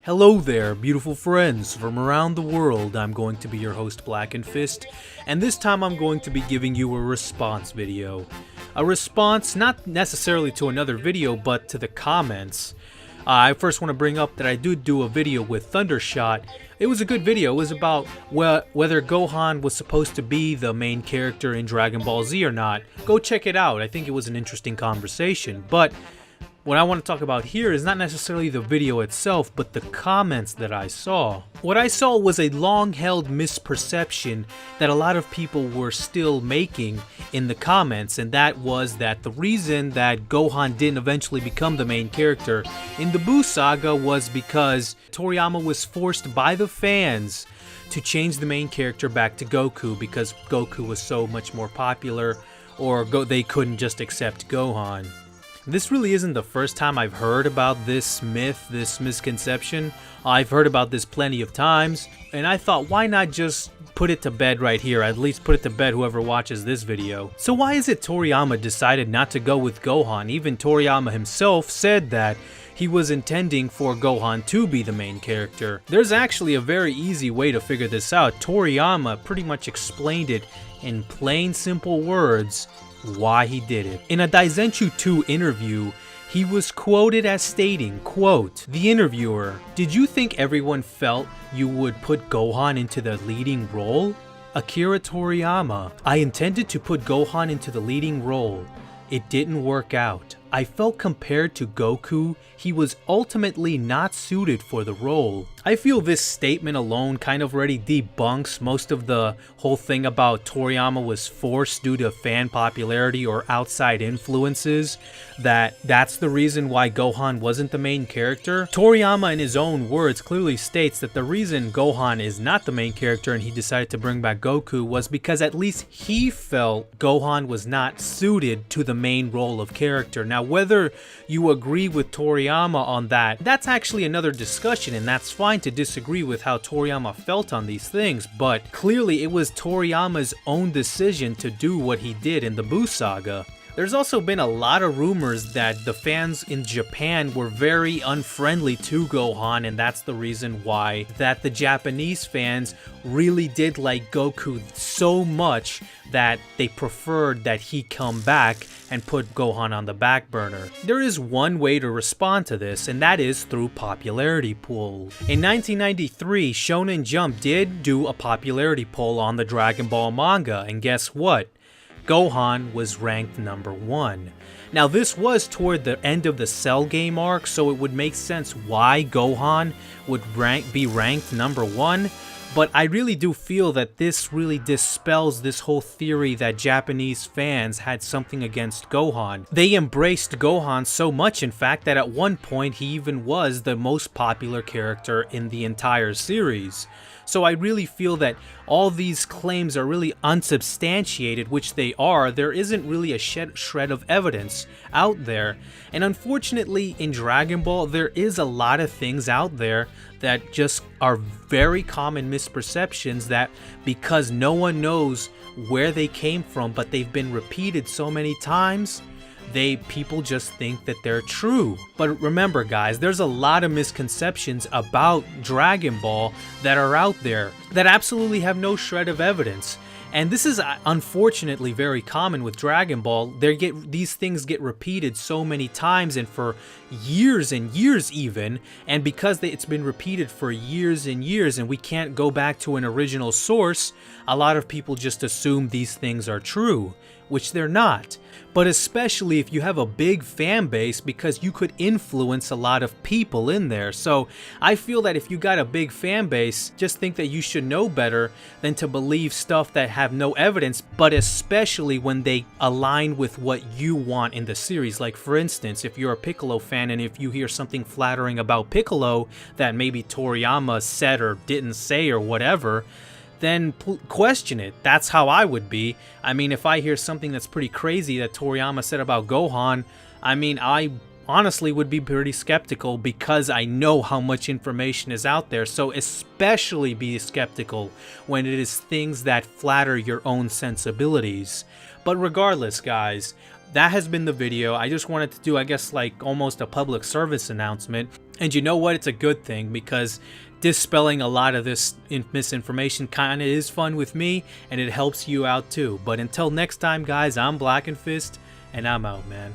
Hello there, beautiful friends from around the world. I'm going to be your host, Blackenfist, and this time I'm going to be giving you a response video. A response not necessarily to another video, but to the comments. I first want to bring up that I did do a video with Thundershot. It was a good video. It was about whether Gohan was supposed to be the main character in Dragon Ball Z or not. Go check it out. I think it was an interesting conversation, but what I want to talk about here is not necessarily the video itself, but the comments that I saw. What I saw was a long-held misperception that a lot of people were still making in the comments, and that was that the reason that Gohan didn't eventually become the main character in the Buu saga was because Toriyama was forced by the fans to change the main character back to Goku because Goku was so much more popular, or they couldn't just accept Gohan. This really isn't the first time I've heard about this myth, this misconception. I've heard about this plenty of times, and I thought, why not just put it to bed right here, at least put it to bed whoever watches this video. So why is it Toriyama decided not to go with Gohan? Even Toriyama himself said that he was intending for Gohan to be the main character. There's actually a very easy way to figure this out. Toriyama pretty much explained it in plain, simple words why he did it. In a Kanzenshuu 2 interview, he was quoted as stating, quote, "The interviewer, did you think everyone felt you would put Gohan into the leading role? Akira Toriyama, I intended to put Gohan into the leading role. It didn't work out. I felt compared to Goku, he was ultimately not suited for the role." I feel this statement alone kind of already debunks most of the whole thing about Toriyama was forced due to fan popularity or outside influences, that's the reason why Gohan wasn't the main character. Toriyama in his own words clearly states that the reason Gohan is not the main character and he decided to bring back Goku was because at least he felt Gohan was not suited to the main role of character. Now whether you agree with Toriyama on that, that's actually another discussion, and that's fine to disagree with how Toriyama felt on these things, but clearly it was Toriyama's own decision to do what he did in the Buu saga. There's also been a lot of rumors that the fans in Japan were very unfriendly to Gohan, and that's the reason why that the Japanese fans really did like Goku so much that they preferred that he come back and put Gohan on the back burner. There is one way to respond to this, and that is through popularity poll. In 1993, Shonen Jump did do a popularity poll on the Dragon Ball manga, and guess what? Gohan was ranked number 1. Now this was toward the end of the Cell game arc, so it would make sense why Gohan would be ranked number 1, but I really do feel that this really dispels this whole theory that Japanese fans had something against Gohan. They embraced Gohan so much, in fact, that at one point he even was the most popular character in the entire series. So I really feel that all these claims are really unsubstantiated, which they are. There isn't really a shred of evidence out there. And unfortunately, in Dragon Ball, there is a lot of things out there that just are very common misperceptions that because no one knows where they came from, but they've been repeated so many times, people just think that they're true. But remember guys, there's a lot of misconceptions about Dragon Ball that are out there that absolutely have no shred of evidence. And this is unfortunately very common with Dragon Ball. These things get repeated so many times and for years and years even, and because it's been repeated for years and years and we can't go back to an original source, a lot of people just assume these things are true, which they're not. But especially if you have a big fan base, because you could influence a lot of people in there. So I feel that if you got a big fan base, just think that you should know better than to believe stuff that have no evidence, but especially when they align with what you want in the series. Like for instance, if you're a Piccolo fan and if you hear something flattering about Piccolo that maybe Toriyama said or didn't say or whatever, then question it. That's how I would be. I mean, if I hear something that's pretty crazy that Toriyama said about Gohan, I mean, I honestly would be pretty skeptical because I know how much information is out there. So especially be skeptical when it is things that flatter your own sensibilities. But regardless, guys, that has been the video. I just wanted to do, I guess, like almost a public service announcement. And you know what? It's a good thing, because dispelling a lot of this misinformation kind of is fun with me, and it helps you out too. But until next time, guys, I'm Blackenfist, and I'm out, man.